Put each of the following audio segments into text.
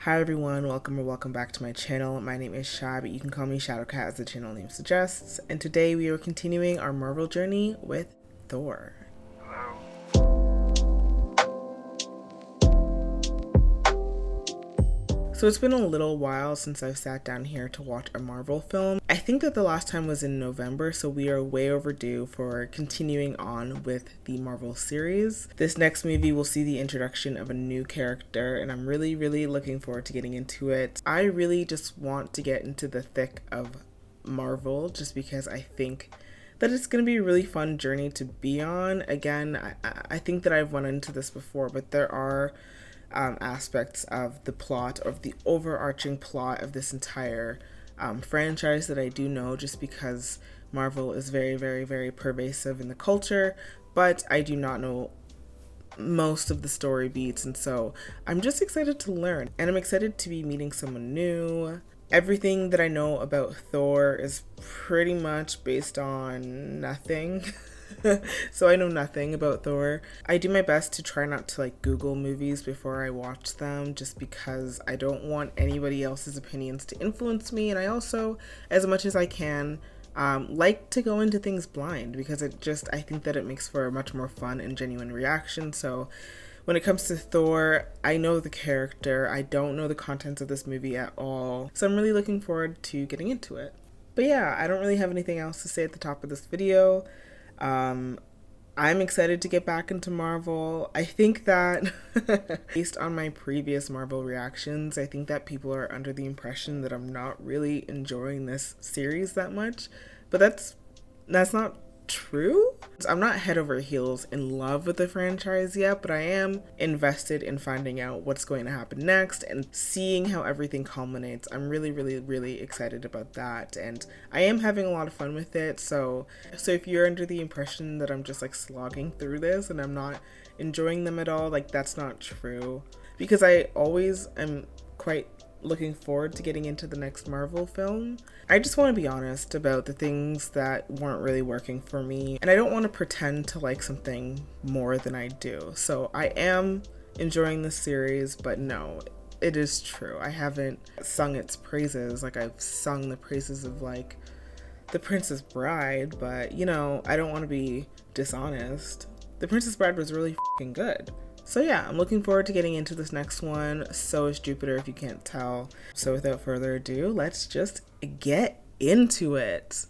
Hi everyone, welcome or welcome back to my channel. My name is Sha, but you can call me Shadowcat as the channel name suggests. And today we are continuing our Marvel journey with Thor. So it's been a little while since I've sat down here to watch a Marvel film. I think that the last time was in November, so we are way overdue for continuing on with the Marvel series. This next movie will see the introduction of a new character, and I'm really looking forward to getting into it. I really just want to get into the thick of Marvel just because I think that it's going to be a really fun journey to be on. Again, I think that I've run into this before, but there are aspects of the plot, of the overarching plot of this entire franchise that I do know just because Marvel is very pervasive in the culture, but I do not know most of the story beats, and so I'm just excited to learn, and I'm excited to be meeting someone new. Everything that I know about Thor is pretty much based on nothing. So I know nothing about Thor. I do my best to try not to Google movies before I watch them just because I don't want anybody else's opinions to influence me, and I also, as much as I can, like to go into things blind because I think that it makes for a much more fun and genuine reaction. So when it comes to Thor, I know the character, I don't know the contents of this movie at all, so I'm really looking forward to getting into it. But yeah, I don't really have anything else to say at the top of this video. I'm excited to get back into Marvel. I think that based on my previous Marvel reactions, I think that people are under the impression that I'm not really enjoying this series that much, but that's not true. I'm not head over heels in love with the franchise yet, but I am invested in finding out what's going to happen next and seeing how everything culminates. I'm really excited about that, and I am having a lot of fun with it. So if you're under the impression that I'm just slogging through this and I'm not enjoying them at all, that's not true, because I always am quite looking forward to getting into the next Marvel film. I just want to be honest about the things that weren't really working for me, and I don't want to pretend to like something more than I do. So I am enjoying this series, but no, it is true. I haven't sung its praises like I've sung the praises of The Princess Bride, but I don't want to be dishonest. The Princess Bride was really f***ing good. So yeah, I'm looking forward to getting into this next one. So is Jupiter, if you can't tell. So without further ado, let's just get into it.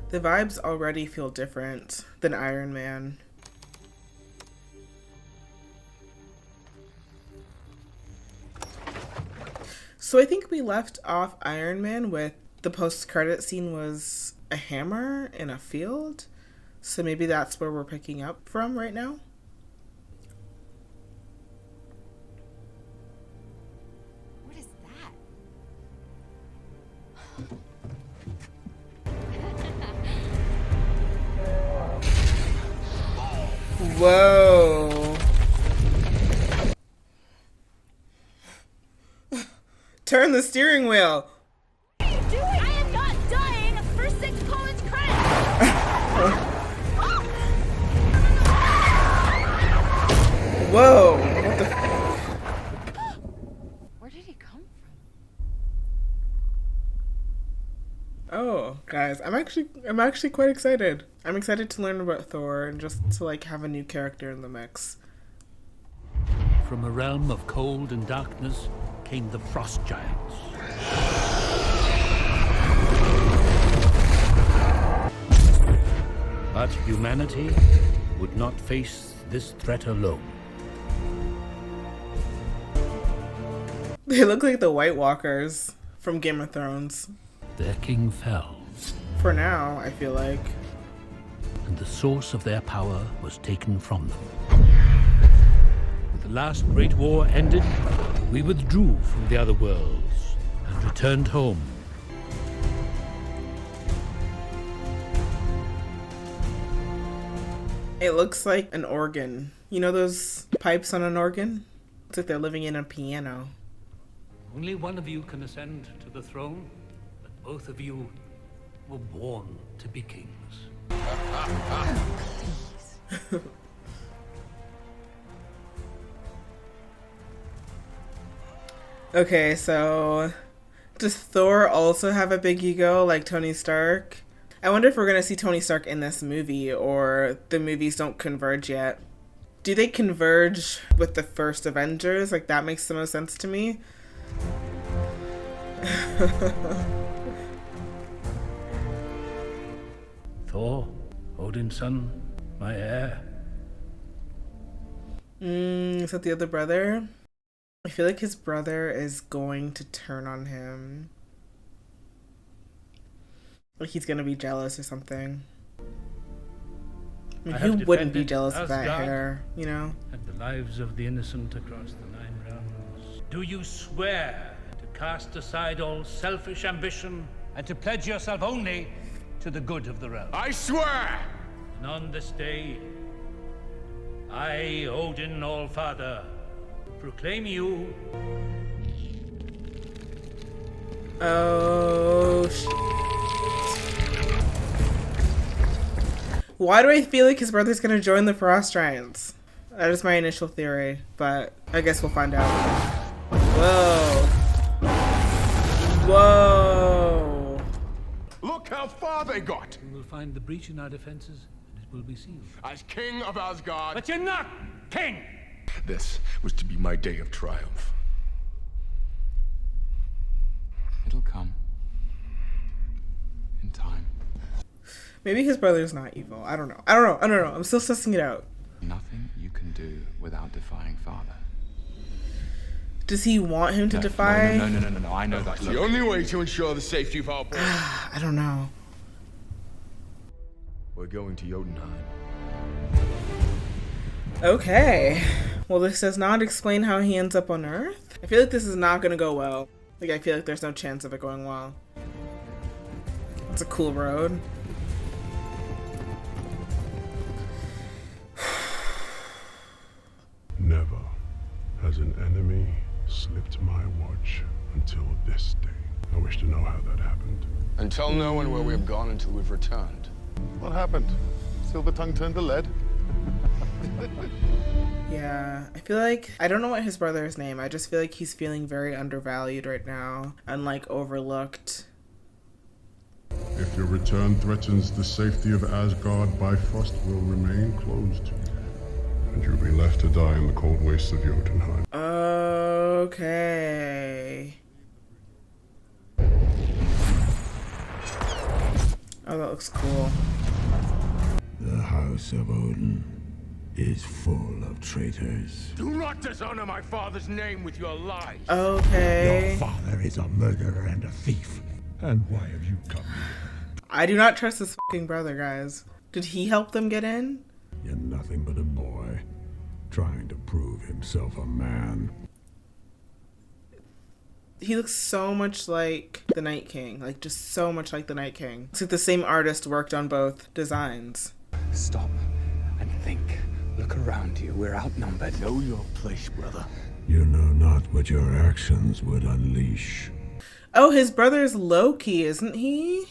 The vibes already feel different than Iron Man. So I think we left off Iron Man with the post-credit scene was a hammer in a field. So maybe that's where we're picking up from right now. What is that? Whoa. Turn the steering wheel. What are you doing? I am not dying for 6 college credits. Whoa. What the Where did he come from? Oh, guys, I'm actually quite excited. I'm excited to learn about Thor and just to have a new character in the mix. From a realm of cold and darkness came the frost giants. But humanity would not face this threat alone. They look like the White Walkers from Game of Thrones. Their king fell, For now, I feel like. and the source of their power was taken from them. With the last great war ended, we withdrew from the other worlds and returned home. It looks like an organ. You know those pipes on an organ? It's like they're living in a piano. Only one of you can ascend to the throne, but both of you were born to be kings. Please. Okay, so does Thor also have a big ego like Tony Stark? I wonder if we're gonna see Tony Stark in this movie, or the movies don't converge yet. Do they converge with the first Avengers? Like, that makes the most sense to me. Thor, Odin's son, my heir. Is that the other brother? I feel like his brother is going to turn on him. Like he's gonna be jealous or something. I mean, who wouldn't be jealous of that hair, you know? And the lives of the innocent across the 9 realms. Do you swear to cast aside all selfish ambition and to pledge yourself only to the good of the realm? I swear! And on this day, I, Odin All-Father, proclaim you... Oh, why do I feel like his brother's gonna join the Frost Giants? That is my initial theory, but I guess we'll find out. Whoa. Whoa. Look how far they got! We will find the breach in our defenses, and it will be sealed. As king of Asgard... But you're not king! This was to be my day of triumph. It'll come. In time. Maybe his brother's not evil. I don't know. I don't know. I'm still sussing it out. Nothing you can do without defying father. Does he want him to defy? No. I know that's the only way to ensure the safety of our boys. I don't know. We're going to Jotunheim. Okay. Well, this does not explain how he ends up on Earth. I feel like this is not going to go well. Like, I feel like there's no chance of it going well. It's a cool road. Never has an enemy slipped my watch until this day. I wish to know how that happened. And tell no one where we have gone until we've returned. What happened? Silver tongue turned to lead? Yeah, I feel like, I don't know what his brother's name. I just feel like he's feeling very undervalued right now and like overlooked. If your return threatens the safety of Asgard, Bifrost will remain closed. And you'll be left to die in the cold wastes of Jotunheim. Okay. Oh, that looks cool. The House of Odin is full of traitors. Do not dishonor my father's name with your lies. Okay. Your father is a murderer and a thief. And why have you come here? I do not trust this fucking brother, guys. Did he help them get in? You're nothing but a boy, trying to prove himself a man. He looks so much like the Night King. Like, just so much like the Night King. It's like the same artist worked on both designs. Stop and think. Look around you. We're outnumbered. Know your place, brother. You know not what your actions would unleash. Oh, his brother's Loki, isn't he?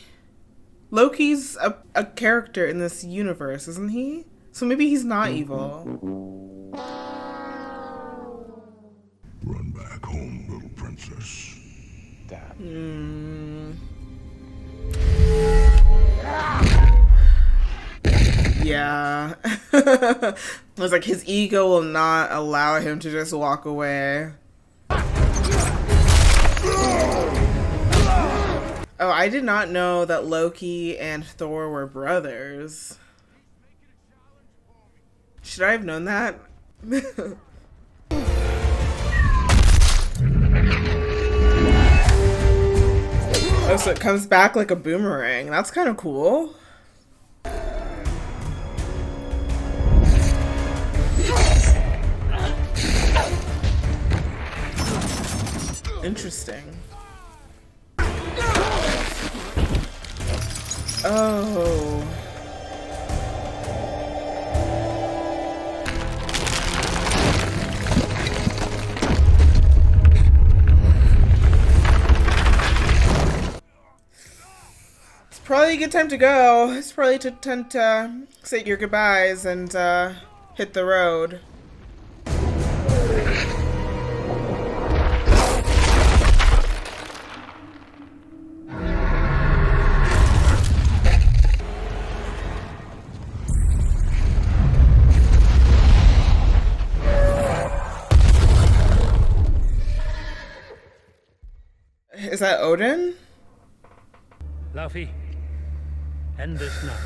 Loki's a character in this universe, isn't he? So maybe he's not evil. Run back home, little princess. Dad. Yeah. It was like his ego will not allow him to just walk away. Oh, I did not know that Loki and Thor were brothers. Should I have known that? Oh, so it comes back like a boomerang. That's kind of cool. Interesting. Oh. probably a good time to go. It's probably time to say your goodbyes and hit the road. Is that Odin? Luffy, end this now.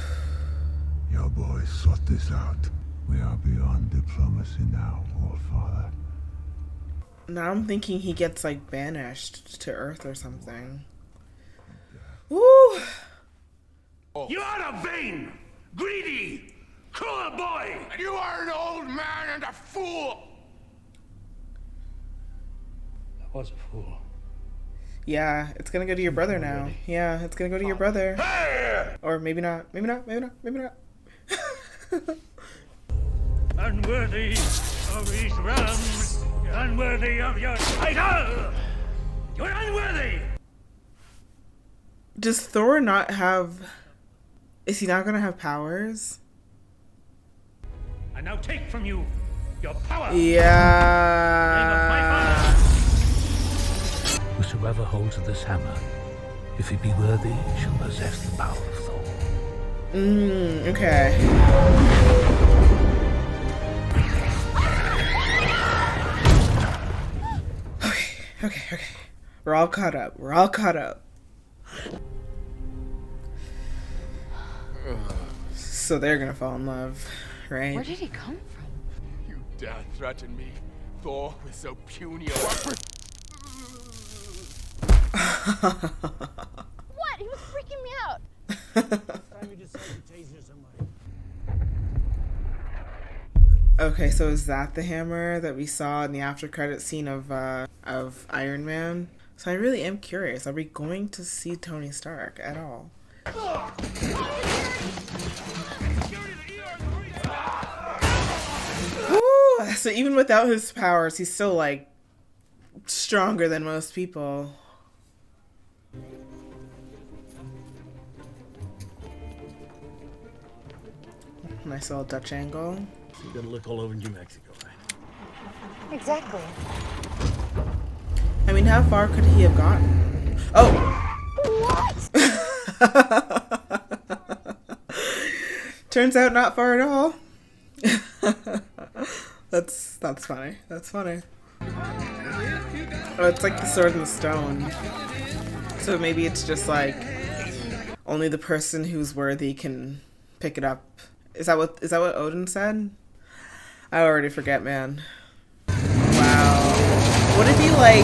Your boys sought this out. We are beyond diplomacy now, Allfather. Now I'm thinking he gets like banished to Earth or something. Woo! You are a vain, greedy, cruel boy! And you are an old man and a fool! I was a fool. Yeah, it's gonna go to your brother now. Yeah, it's gonna go to your brother. Or maybe not. Maybe not. Maybe not. Maybe not. Unworthy of these realms. You're unworthy of your title. You're unworthy. Does Thor not have... Is he not gonna have powers? I now take from you your power. Yeah. In the name of my father. Whosoever holds this hammer, if he be worthy, shall possess the power of Thor. Okay. Okay. We're all caught up. So they're gonna fall in love, right? Where did he come from? You dare threaten me, Thor, with so puny a weapon? What? He was freaking me out. Okay, so is that the hammer that we saw in the after credit scene of Iron Man? So I really am curious. Are we going to see Tony Stark at all? Woo! So even without his powers, he's still like stronger than most people. Nice little Dutch angle. You're gonna look all over New Mexico, right? Exactly. I mean, how far could he have gotten? Oh! What? Turns out not far at all. That's funny. That's funny. Oh, it's like the sword and the stone. So maybe it's just like only the person who's worthy can pick it up. Is that what Odin said? I already forget, man. Wow. What if he like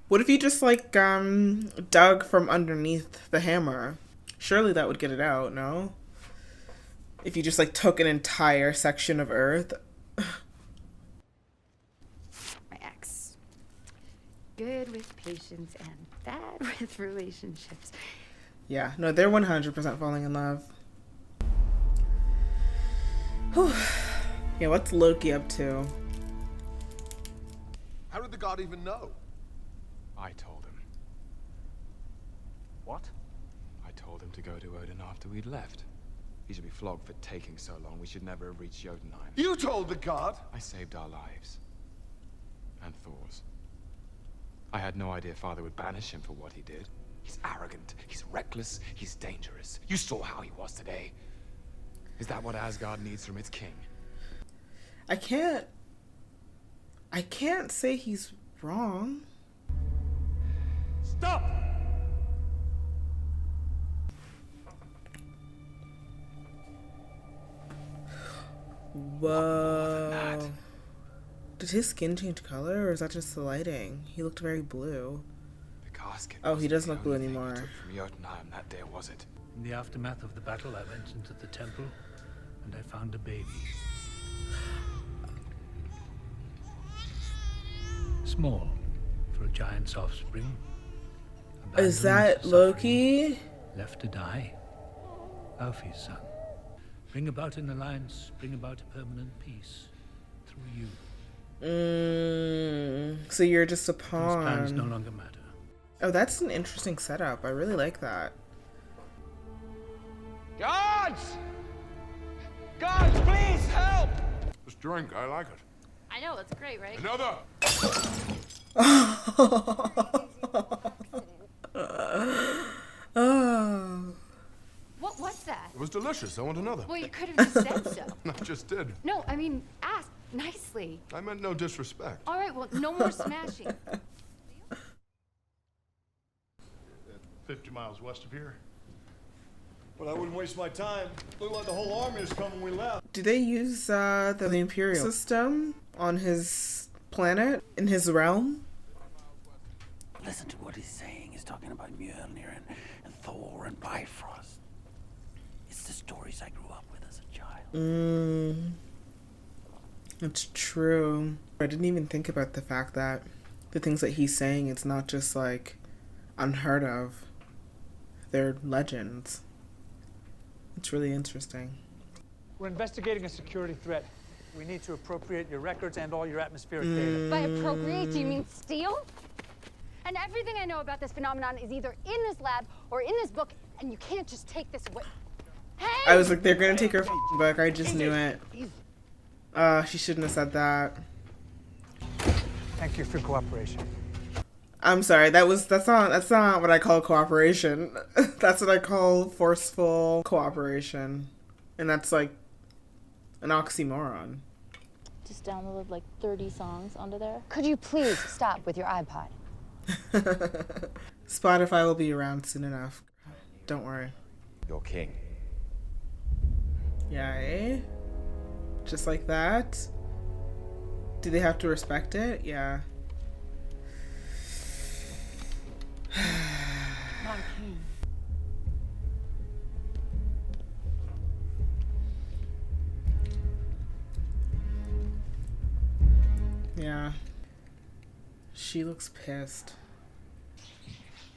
what if you just like dug from underneath the hammer? Surely that would get it out, no? If you just like took an entire section of Earth. My ex. Good with patience and bad with relationships. Yeah, no, they're 100% falling in love. Whew. Yeah, what's Loki up to? How did the god even know? I told him. What? I told him to go to Odin after we'd left. He should be flogged for taking so long. We should never have reached Jotunheim. You told the god? I saved our lives. And Thor's. I had no idea Father would banish him for what he did. He's arrogant, he's reckless, he's dangerous. You saw how he was today. Is that what Asgard needs from its king? I can't say he's wrong. Stop! Whoa. Did his skin change color, or is that just the lighting? He looked very blue. The casket. Oh, he doesn't wasn't look blue the only thing anymore. he took from Jotunheim that day, was it? In the aftermath of the battle, I went into the temple and I found a baby. Small for a giant's offspring. Is Abandoned, that suffering, Loki? left to die. Alfie's son. Bring about an alliance, bring about a permanent peace through you. So you're just a Those plans no pawn. longer matter. Oh, that's an interesting setup. I really like that. Guards! Guards, please help! This drink, I like it. I know, it's great, right? Another! Oh. What was that? It was delicious. I want another. Well, you could have just said so. I just did. No, I mean, ask nicely. I meant no disrespect. All right, well, no more smashing. 50 miles west of here. But I wouldn't waste my time. Looked like the whole army was coming when we left. Do they use the Imperial system on his planet, in his realm? Listen to what he's saying. He's talking about Mjolnir and Thor and Bifrost. It's the stories I grew up with as a child. That's true. I didn't even think about the fact that the things that he's saying, it's not just like unheard of. They're legends. It's really interesting. We're investigating a security threat. We need to appropriate your records and all your atmospheric data. By appropriate, do you mean steal? And everything I know about this phenomenon is either in this lab or in this book, and you can't just take this away. Hey! I was like, they're gonna take her book. I just knew it. She shouldn't have said that. Thank you for your cooperation. I'm sorry. That's not what I call cooperation. That's what I call forceful cooperation, and that's like an oxymoron. Just downloaded like 30 songs onto there. Could you please stop with your iPod? Spotify will be around soon enough. Don't worry. You're king. Yeah, eh? Just like that? Do they have to respect it? Yeah. My king. Yeah. She looks pissed.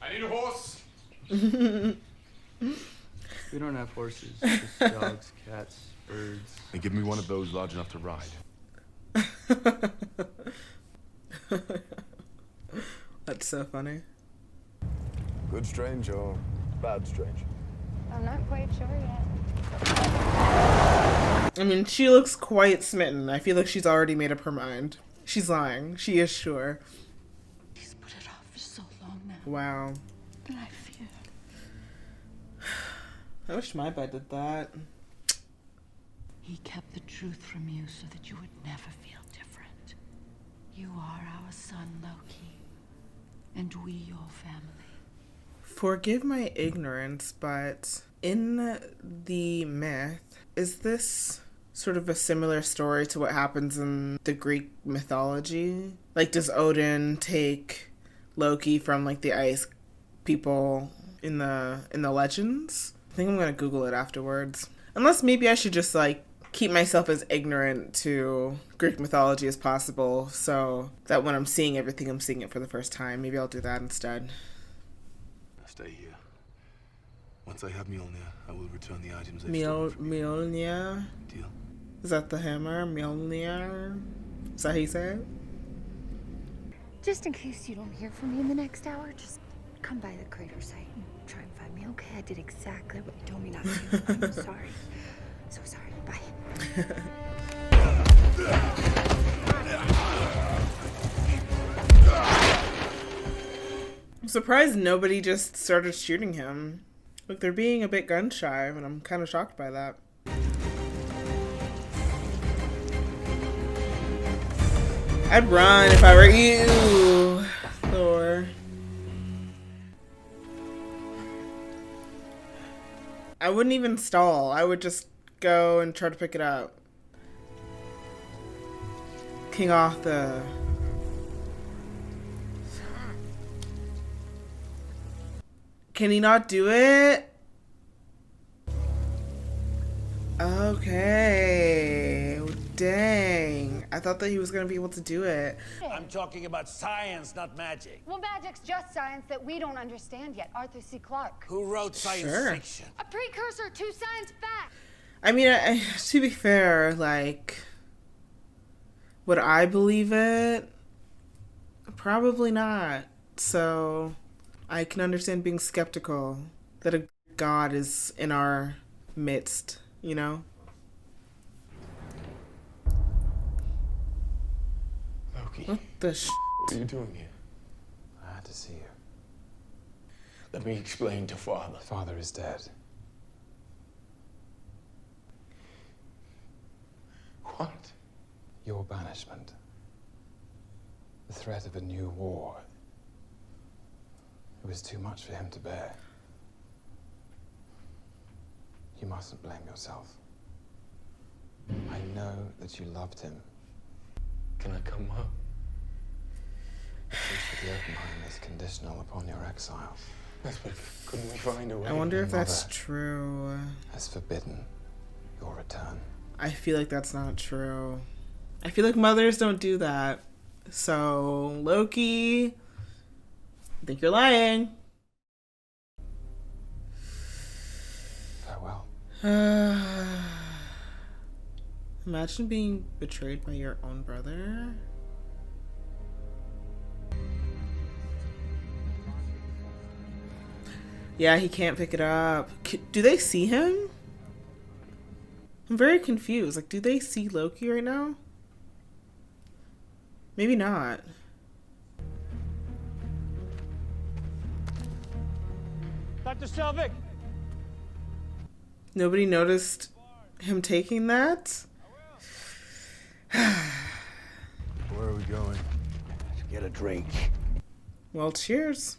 I need a horse. We don't have horses, just dogs, cats, birds. And give me one of those large enough to ride. That's so funny. Good strange or bad strange? I'm not quite sure yet. I mean, she looks quite smitten. I feel like she's already made up her mind. She's lying. She is sure. He's put it off for so long now. Wow. And I fear. I wish my bed did that. He kept the truth from you so that you would never feel different. You are our son, Loki, and we your family. Forgive my ignorance, but in the myth, is this sort of a similar story to what happens in the Greek mythology? Like, does Odin take Loki from like the ice people in the legends? I think I'm gonna Google it afterwards. Unless maybe I should just like keep myself as ignorant to Greek mythology as possible, so that when I'm seeing everything, I'm seeing it for the first time. Maybe I'll do that instead. I'll stay here. Once I have Mjolnir, I will return the items I've Mjolnir? Deal? Is that the hammer? Mjolnir? Is that how you say it? Just in case you don't hear from me in the next hour, just come by the crater site and try and find me, okay? I did exactly what you told me not to. I'm sorry. So sorry. Bye. I'm surprised nobody just started shooting him. Look, they're being a bit gun shy, and I'm kind of shocked by that. I'd run if I were you, Thor. I wouldn't even stall. I would just go and try to pick it up. King Arthur. Can he not do it? Okay. Dang. I thought that he was going to be able to do it. I'm talking about science, not magic. Well, magic's just science that we don't understand yet. Arthur C. Clarke. Who wrote science fiction? A precursor to science fact. I mean, to be fair, like, Would I believe it? Probably not. So I can understand being skeptical that a god is in our midst, you know? Loki. What the What are you doing here? I had to see you. Let me explain to Father. Father is dead. What? Your banishment. The threat of a new war. It was too much for him to bear. You mustn't blame yourself. I know that you loved him. Can I come home? The truth of the Openheim is conditional upon your exile. Yes, but couldn't we find a way? I wonder if Mother that's true. has forbidden your return. I feel like that's not true. I feel like mothers don't do that. So, Loki, I think you're lying. Farewell. Imagine being betrayed by your own brother. Yeah, he can't pick it up. Do they see him? I'm very confused. Like, do they see Loki right now? Maybe not. Dr. Selvig! Nobody noticed him taking that? Where are we going? Let's get a drink. Well, cheers.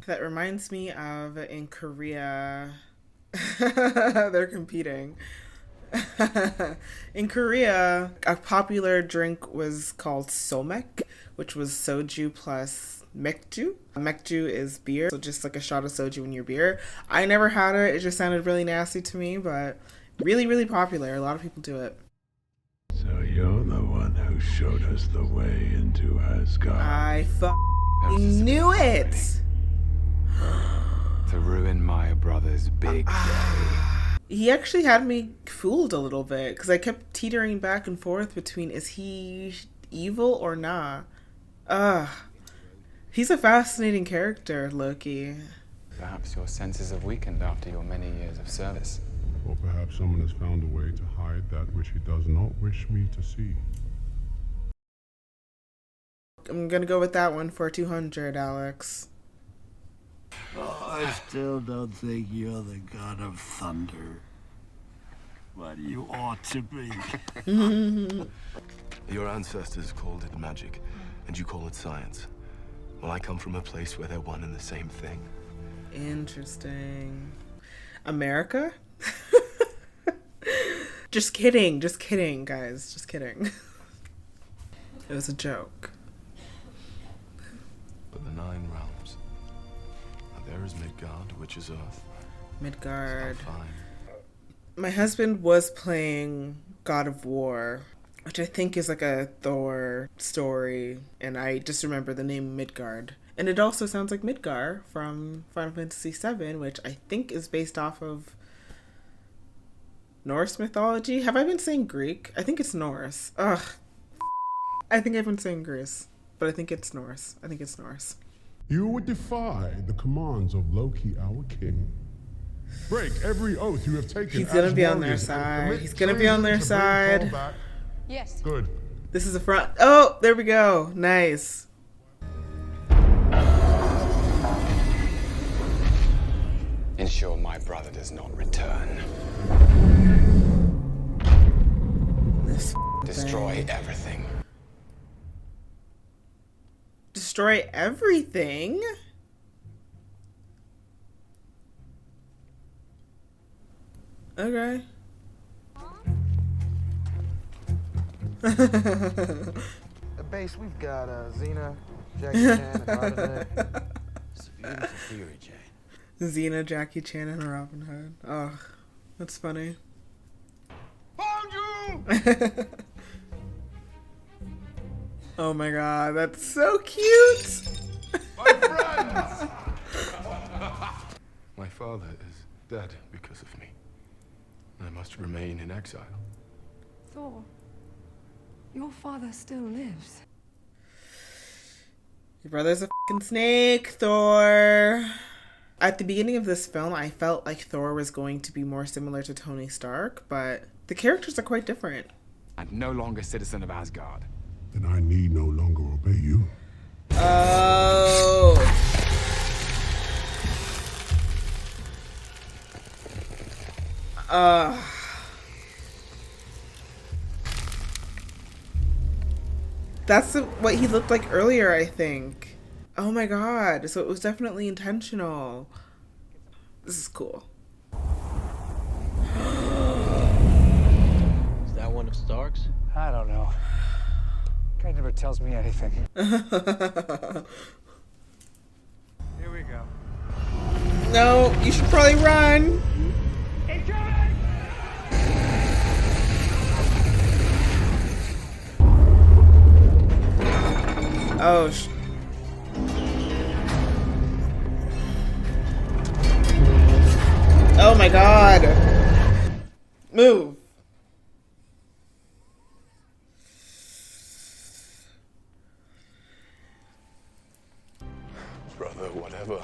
That reminds me of in Korea, they're competing. In Korea, a popular drink was called somek, which was soju plus mekju. Mekju is beer, so just like a shot of soju in your beer. I never had it. It just sounded really nasty to me, but really, really popular. A lot of people do it. So you're the one who showed us the way into Asgard. I knew it! To ruin my brother's big day. He actually had me fooled a little bit because I kept teetering back and forth between is he evil or not. He's a fascinating character, Loki. Perhaps your senses have weakened after your many years of service. Or perhaps someone has found a way to hide that which he does not wish me to see. I'm gonna go with that one for 200, Alex. Oh, I still don't think you're the god of thunder. But you ought to be. Your ancestors called it magic, and you call it science. Well, I come from a place where they're one and the same thing. Interesting. America? Just kidding, guys. Just kidding. It was a joke. But the 9 realms. There is Midgard, which is Earth. Midgard. My husband was playing God of War, which I think is like a Thor story, and I just remember the name Midgard. And it also sounds like Midgar from Final Fantasy VII, which I think is based off of Norse mythology. Have I been saying Greek? I think it's Norse. Ugh. I think I've been saying Greece, but I think it's Norse. You would defy the commands of Loki, our king. Break every oath you have taken. He's gonna be on their side. He's gonna be on their side. Yes. Good. This is a front. Oh, there we go. Nice. Ensure my brother does not return. Destroy everything. Destroy everything? Okay. At base, we've got Xena, Jackie Chan, and Robin Hood. It's a beautiful theory, Jane. Xena, Jackie Chan, and Robin Hood. Oh, that's funny. Found you! Oh my god, that's so cute! My friends! My father is dead because of me. I must remain in exile. Thor, your father still lives. Your brother's a fucking snake, Thor. At the beginning of this film, I felt like Thor was going to be more similar to Tony Stark, but the characters are quite different. I'm no longer citizen of Asgard. Then I need no longer obey you. Oh. That's what he looked like earlier, I think. Oh my god. So it was definitely intentional. This is cool. Is that one of Stark's? I don't know. Guy never tells me anything. Here we go. No, you should probably run. Oh, oh my god. Move. Brother, whatever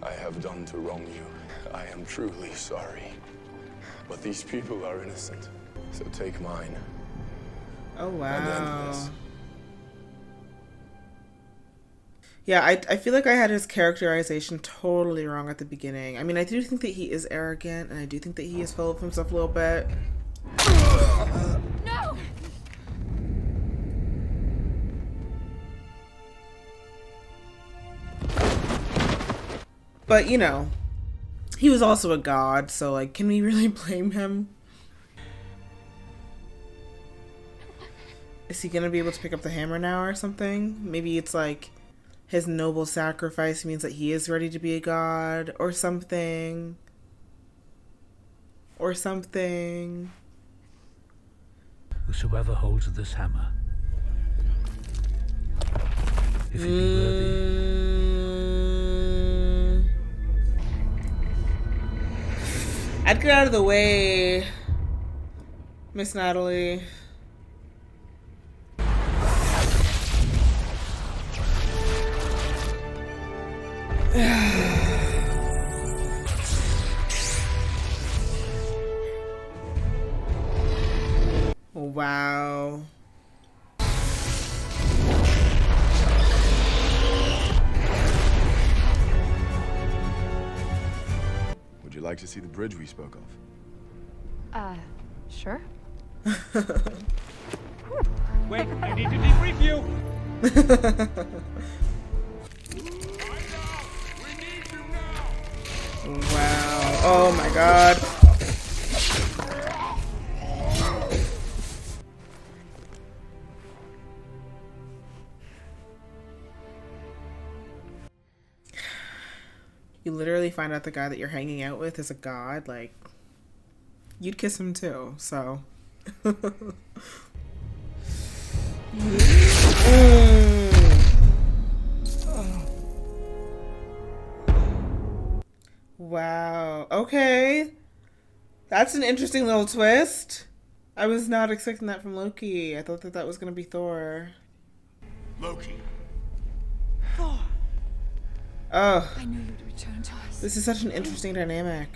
I have done to wrong you, I am truly sorry. But these people are innocent, so take mine. Oh wow. And end this. Yeah, I feel like I had his characterization totally wrong at the beginning. I mean, I do think that he is arrogant, and I do think that he is full of himself a little bit. No! But, you know, he was also a god, so, like, can we really blame him? Is he gonna be able to pick up the hammer now or something? Maybe it's like his noble sacrifice means that he is ready to be a god or something. Or something. Whosoever holds this hammer, if he be worthy. I'd get out of the way, Miss Natalie. Wow. Would you like to see the bridge we spoke of? Sure. Wait, I need to debrief you. Wow. Oh my god. You literally find out the guy that you're hanging out with is a god, like, you'd kiss him too, so. Wow. Okay. That's an interesting little twist. I was not expecting that from Loki. I thought that that was going to be Thor. Loki. Thor. Oh. I knew you'd return to us. This is such an interesting dynamic.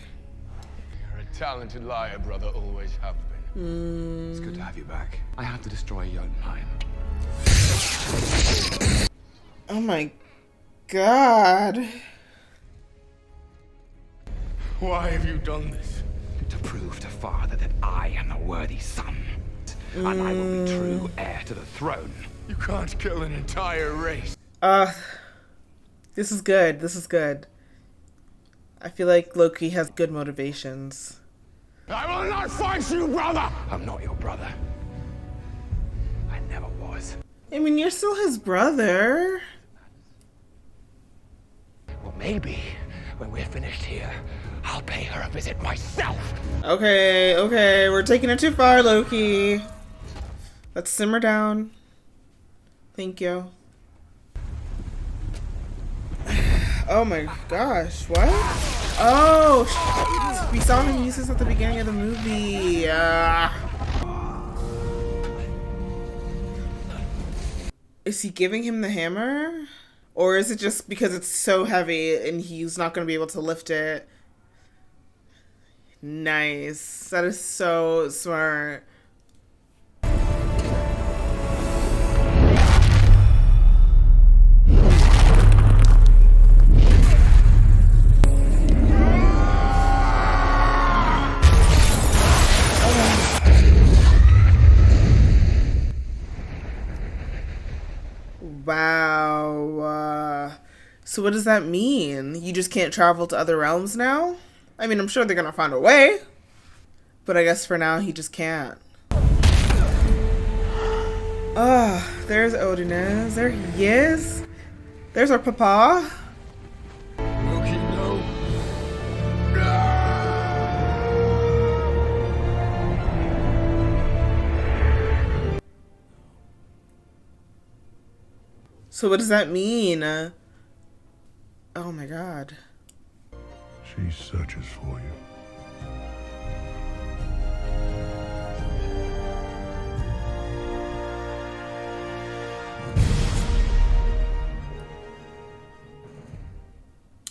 You're a talented liar, brother. Always have been. It's good to have you back. I have to destroy Jotunheim. Oh my god. Why have you done this? To prove to Father that I am the worthy son. And I will be true heir to the throne. You can't kill an entire race. This is good. This is good. I feel like Loki has good motivations. I will not fight you, brother! I'm not your brother. I never was. I mean, you're still his brother. Well, maybe when we're finished here, I'll pay her a visit myself. Okay, okay. We're taking it too far, Loki. Let's simmer down. Thank you. Oh my gosh, what? Oh, we saw him use this at the beginning of the movie. Is he giving him the hammer? Or is it just because it's so heavy and he's not going to be able to lift it? Nice. That is so smart. Wow. So what does that mean? You just can't travel to other realms now? I mean, I'm sure they're gonna find a way. But I guess for now, he just can't. Ah, there's Odinez. There he is. There's our papa. Loki, no. So what does that mean? Oh my god. She searches for you.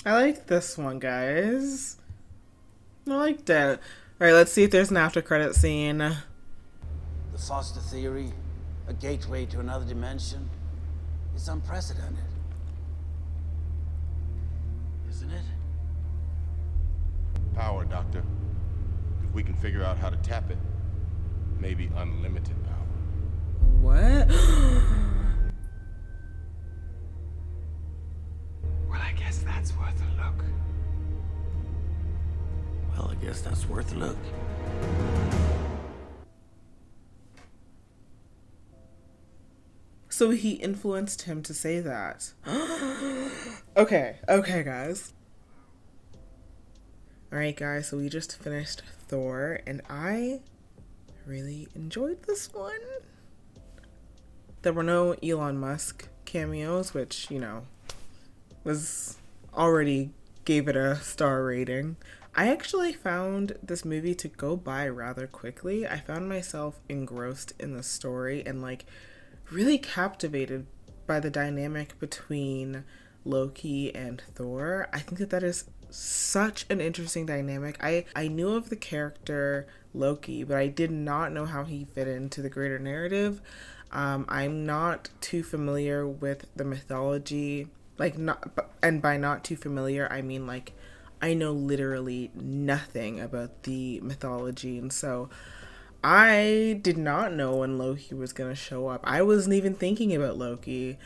I like this one, guys. I liked it. Alright, let's see if there's an after credit scene. The foster theory, a gateway to another dimension, is unprecedented. Isn't it? Power, Doctor. If we can figure out how to tap it, maybe unlimited power. What? Well, I guess that's worth a look. Well, I guess that's worth a look. So he influenced him to say that. Okay, guys. Alright, guys, so we just finished Thor, and I really enjoyed this one. There were no Elon Musk cameos, which, you know, was already gave it a star rating. I actually found this movie to go by rather quickly. I found myself engrossed in the story and like really captivated by the dynamic between Loki and Thor. I think that is such an interesting dynamic. I knew of the character Loki, but I did not know how he fit into the greater narrative. I'm not too familiar with the mythology, and by not too familiar, I mean like I know literally nothing about the mythology, and so I did not know when Loki was gonna show up. I wasn't even thinking about Loki.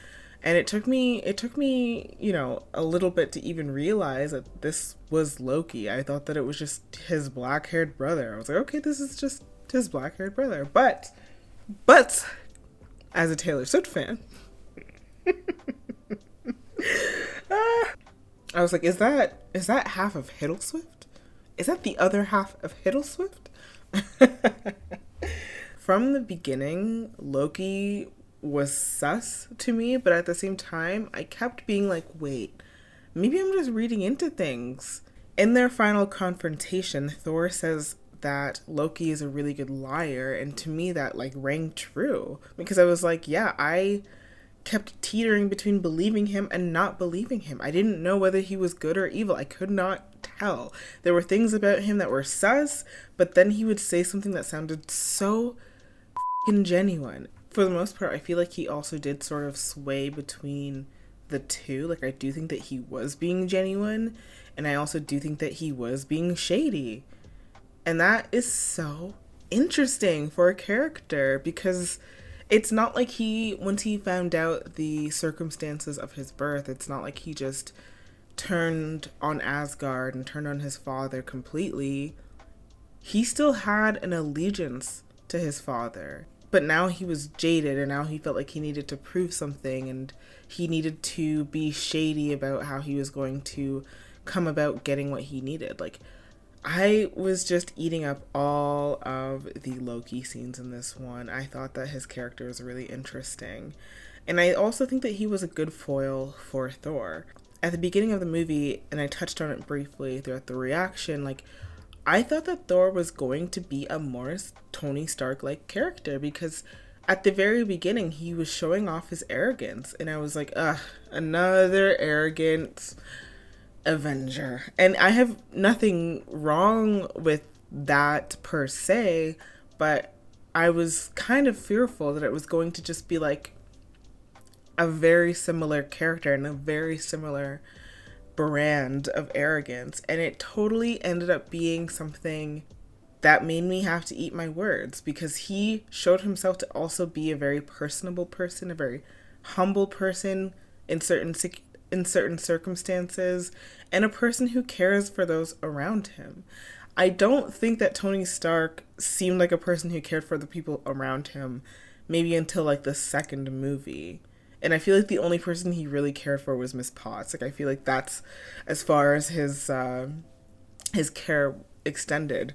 And it took me, you know, a little bit to even realize that this was Loki. I thought that it was just his black-haired brother. I was like, okay, this is just his black-haired brother. But, as a Taylor Swift fan, I was like, is that half of Hiddleswift? Is that the other half of Hiddleswift? From the beginning, Loki was sus to me, but at the same time, I kept being like, wait, maybe I'm just reading into things. In their final confrontation, Thor says that Loki is a really good liar, and to me that like rang true, because I was like, yeah, I kept teetering between believing him and not believing him. I didn't know whether he was good or evil. I could not tell. There were things about him that were sus, but then he would say something that sounded so f***ing genuine. For the most part, I feel like he also did sort of sway between the two. Like, I do think that he was being genuine, and I also do think that he was being shady. And that is so interesting for a character, because it's not like once he found out the circumstances of his birth, it's not like he just turned on Asgard and turned on his father completely. He still had an allegiance to his father. But now he was jaded, and now he felt like he needed to prove something, and he needed to be shady about how he was going to come about getting what he needed. Like, I was just eating up all of the Loki scenes in this one. I thought that his character was really interesting. And I also think that he was a good foil for Thor. At the beginning of the movie, and I touched on it briefly throughout the reaction, like, I thought that Thor was going to be a more Tony Stark-like character, because at the very beginning, he was showing off his arrogance, and I was like, ugh, another arrogant Avenger. And I have nothing wrong with that per se, but I was kind of fearful that it was going to just be like a very similar character and a very similar brand of arrogance, and it totally ended up being something that made me have to eat my words, because he showed himself to also be a very personable person, a very humble person in certain circumstances, and a person who cares for those around him. I don't think that Tony Stark seemed like a person who cared for the people around him maybe until like the second movie. And I feel like the only person he really cared for was Miss Potts. Like, I feel like that's as far as his care extended.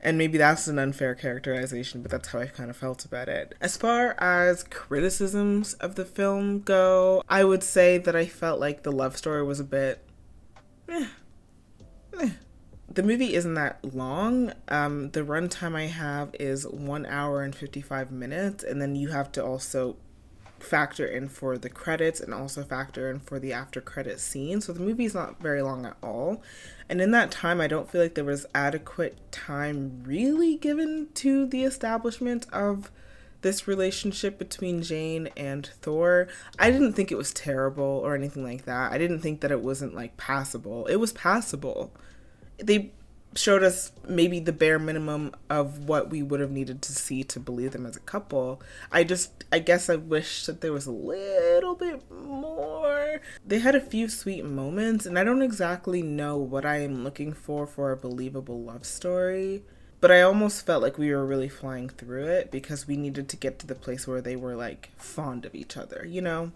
And maybe that's an unfair characterization, but that's how I kind of felt about it. As far as criticisms of the film go, I would say that I felt like the love story was a bit The movie isn't that long. The runtime I have is 1 hour and 55 minutes, and then you have to also factor in for the credits and also factor in for the after credit scene. So the movie is not very long at all. And in that time, I don't feel like there was adequate time really given to the establishment of this relationship between Jane and Thor. I didn't think it was terrible or anything like that. I didn't think that it wasn't like passable. It was passable. They showed us maybe the bare minimum of what we would have needed to see to believe them as a couple. I guess I wish that there was a little bit more. They had a few sweet moments, and I don't exactly know what I am looking for a believable love story, but I almost felt like we were really flying through it because we needed to get to the place where they were like fond of each other, you know?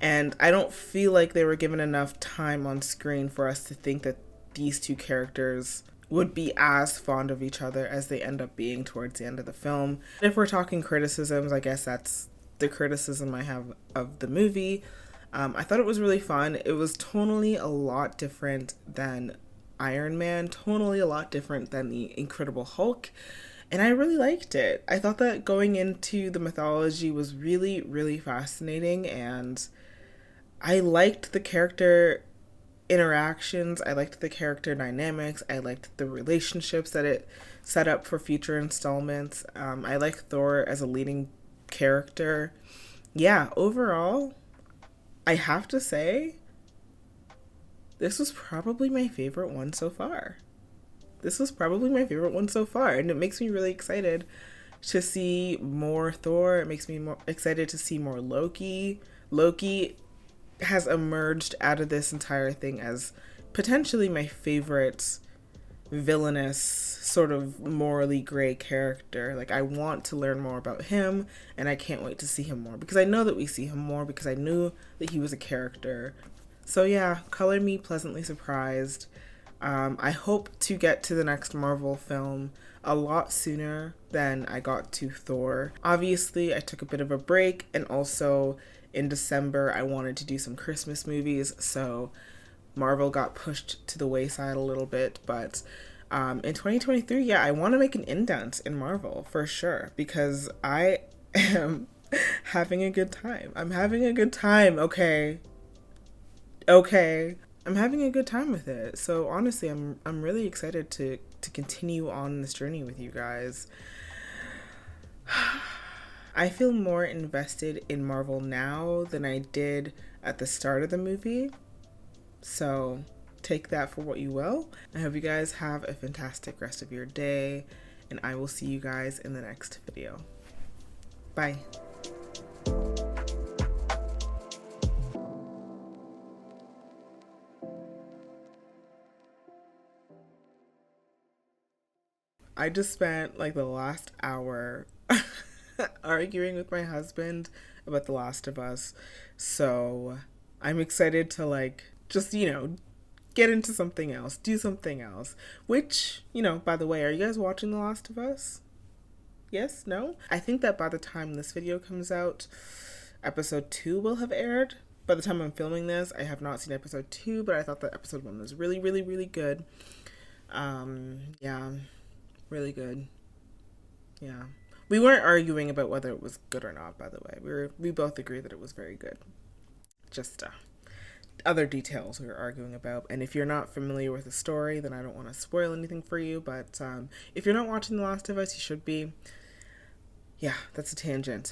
And I don't feel like they were given enough time on screen for us to think that these two characters would be as fond of each other as they end up being towards the end of the film. If we're talking criticisms, I guess that's the criticism I have of the movie. I thought it was really fun. It was tonally a lot different than Iron Man, tonally a lot different than the Incredible Hulk, and I really liked it. I thought that going into the mythology was really, really fascinating, and I liked the character interactions, I liked the character dynamics, I liked the relationships that it set up for future installments. I like Thor as a leading character. Yeah, overall, I have to say, this was probably my favorite one so far. And it makes me really excited to see more Thor. It makes me more excited to see more Loki. Loki has emerged out of this entire thing as potentially my favorite villainous, sort of morally gray character. Like, I want to learn more about him, and I can't wait to see him more, because I know that we see him more because I knew that he was a character. So yeah, color me pleasantly surprised. I hope to get to the next Marvel film a lot sooner than I got to Thor. Obviously, I took a bit of a break, and also in December, I wanted to do some Christmas movies, so Marvel got pushed to the wayside a little bit. But in 2023, yeah, I want to make an indent in Marvel for sure, because I am having a good time. I'm having a good time, okay? I'm having a good time with it. So honestly, I'm really excited to continue on this journey with you guys. I feel more invested in Marvel now than I did at the start of the movie. So take that for what you will. I hope you guys have a fantastic rest of your day, and I will see you guys in the next video. Bye. I just spent like the last hour arguing with my husband about The Last of Us, so I'm excited to like just, get into something else, do something else, which, by the way, are you guys watching The Last of Us? Yes? No? I think that by the time this video comes out, episode 2 will have aired. By the time I'm filming this, I have not seen episode 2, but I thought that episode 1 was really, really, really good. Yeah, really good. Yeah. We weren't arguing about whether it was good or not, by the way. We both agreed that it was very good. Just other details we were arguing about. And if you're not familiar with the story, then I don't want to spoil anything for you. But if you're not watching The Last of Us, you should be. Yeah, that's a tangent.